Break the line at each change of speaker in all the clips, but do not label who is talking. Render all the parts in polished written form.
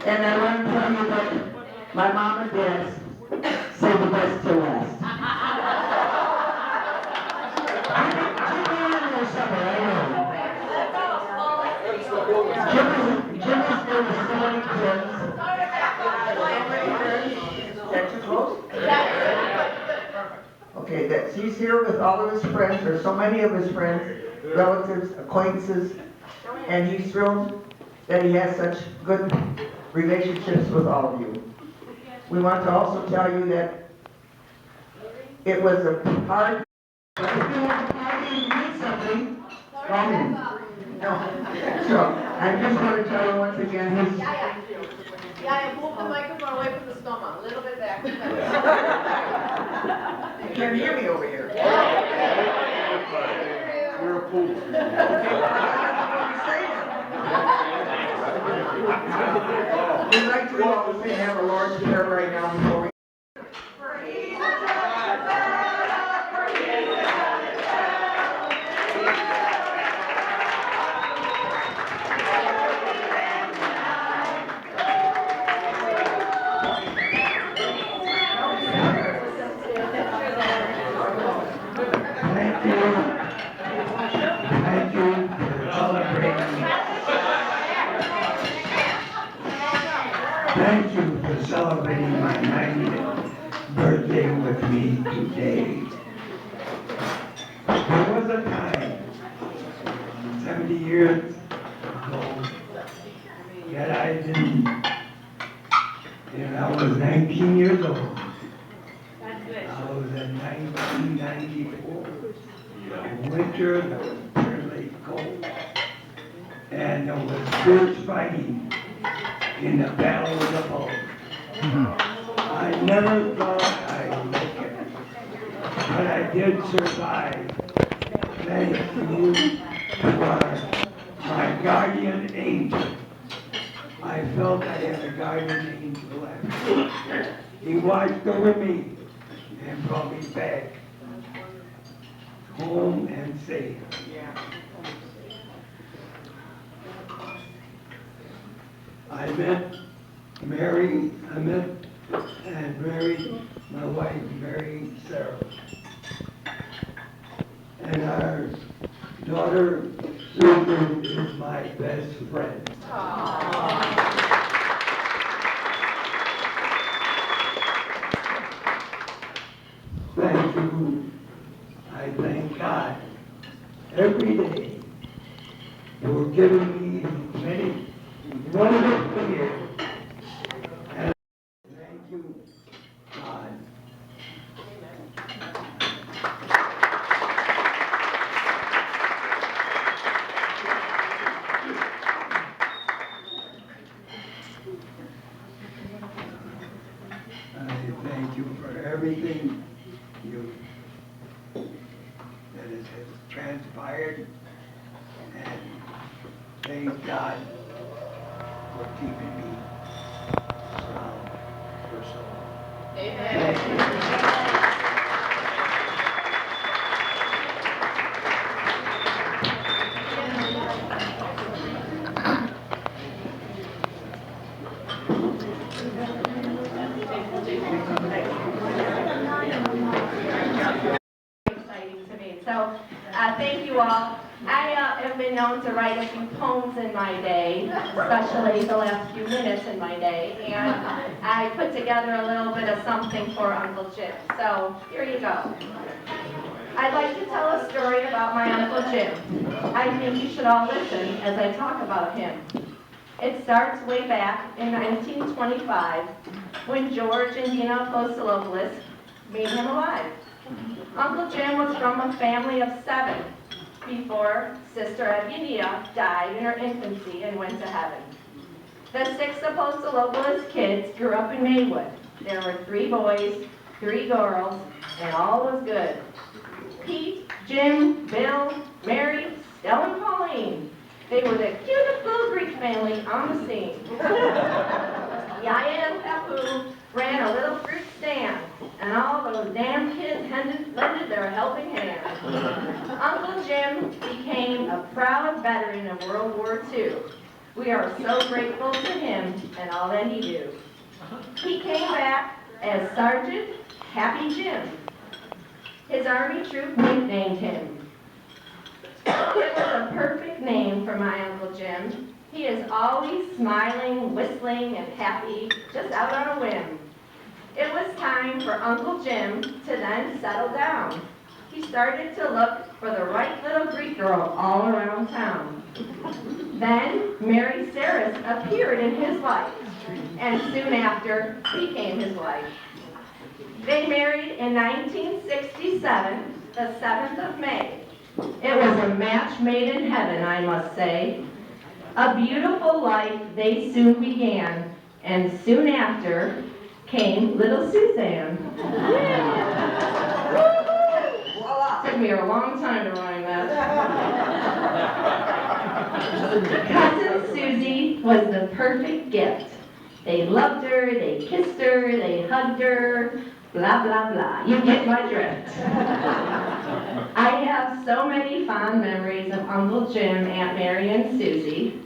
And I want to tell you that my mom and dad say the best to last. Jim is there with so many kids. That's too close? Okay, he's here with all of his friends, or so many of his friends, relatives, acquaintances, and he's thrilled that he has such good relationships with all of you. We want to also tell you that it was a hard. If you have a party and you need something, call me. No. So I just want to tell you once again,
Yeah, move the microphone away from the stomach, a little bit back.
you can't hear me over here.
You're a fool.
We'd like to all have a Lord's Prayer right now before we.
Thank you for celebrating. Thank you for celebrating my 90th birthday with me today. There was a time, 70 years ago, that I didn't, and I was 19 years old. I was in 1994. The winter, there was fairly cold, and there was fierce fighting in the Battle of the Bulge. I never thought I'd make it, but I did survive. Thank you to my guardian angel. I felt I had a guardian angel left. He watched over me and brought me back home and safe. I met and married my wife, Mary Sarah. And our daughter, Susan, is my best friend. Thank you. I thank God every day for giving me many wonderful years. And thank you, God. I thank you for everything that has transpired, and thank God for keeping me around for so long. Thank you.
So, thank you all. I have been known to write a few poems in my day, especially the last few minutes in my day, and I put together a little bit of something for Uncle Jim. So, here you go. I'd like to tell a story about my Uncle Jim. I think you should all listen as I talk about him. It starts way back in 1925 when George and Dina Bacil made him alive. Uncle Jim was from a family of 7 before Sister Evgenia died in her infancy and went to heaven. The 6 Apostolopoulos kids grew up in Maywood. There were 3 boys, 3 girls, and all was good. Pete, Jim, Bill, Mary, Stella, and Pauline. They were the cutest little Greek family on the scene. Yaya and Papu ran a little fruit stand, and and all those damn kids lended their helping hand. Uncle Jim became a proud veteran of World War II. We are so grateful to him and all that he did. He came back as Sergeant Happy Jim. His Army troop nicknamed him. It was a perfect name for my Uncle Jim. He is always smiling, whistling, and happy, just out on a whim. It was time for Uncle Jim to then settle down. He started to look for the right little Greek girl all around town. Then Mary Saris appeared in his life, and soon after became his wife. They married in 1967, the 7th of May. It was a match made in heaven, I must say. A beautiful life they soon began, and soon after came little Suzanne. Took me a long time to rhyme that. Cousin Susie was the perfect gift. They loved her, they kissed her, they hugged her, blah, blah, blah. You get my drift. I have so many fond memories of Uncle Jim, Aunt Mary, and Susie.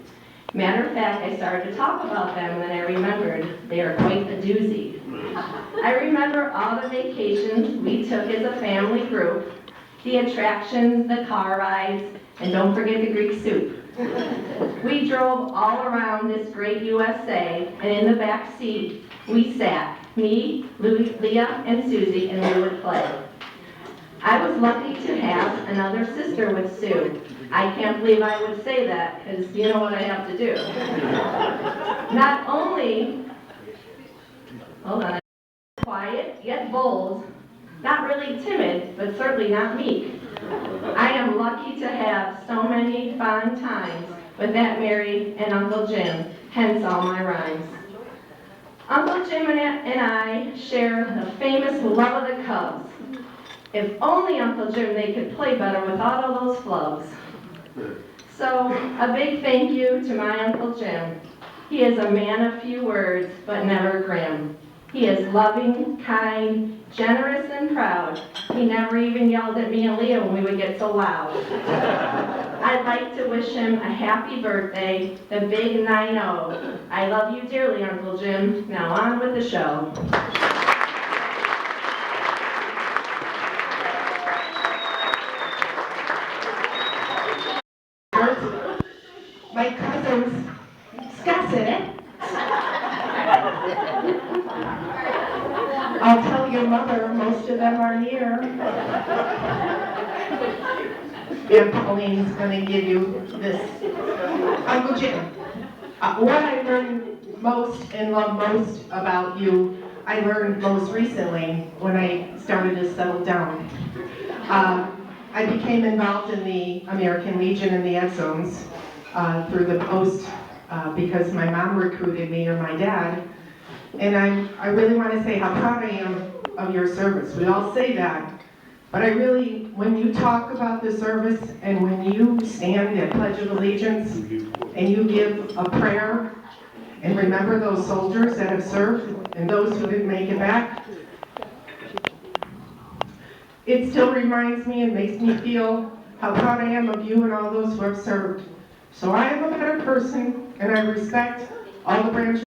Matter of fact, I started to talk about them when I remembered they are quite a doozy. I remember all the vacations we took as a family group, the attractions, the car rides, and don't forget the Greek soup. We drove all around this great USA, and in the back seat, we sat, me, Leah, and Susie, and we would play. I was lucky to have another sister with Sue. I can't believe I would say that, because you know what I have to do. Not only, hold on, quiet, yet bold, not really timid, but certainly not meek. I am lucky to have so many fond times with Aunt Mary and Uncle Jim, hence all my rhymes. Uncle Jim and I share the famous love of the Cubs. If only Uncle Jim, they could play better without all those flubs. So, a big thank you to my Uncle Jim. He is a man of few words, but never grim. He is loving, kind, generous, and proud. He never even yelled at me and Leah when we would get so loud. I'd like to wish him a happy birthday, the big 9-0. I love you dearly, Uncle Jim. Now on with the show.
My cousins, Scottsy. I'll tell your mother, most of them are near. And Pauline's going to give you this. Uncle Jim, what I learned most and love most about you, I learned most recently when I started to settle down. I became involved in the American Legion and the Ed Zones through the post because my mom recruited me or my dad. And I really want to say how proud I am of your service. We all say that. But I really, when you talk about the service and when you stand at Pledge of Allegiance and you give a prayer and remember those soldiers that have served and those who didn't make it back, it still reminds me and makes me feel how proud I am of you and all those who have served. So I am a better person, and I respect all the branches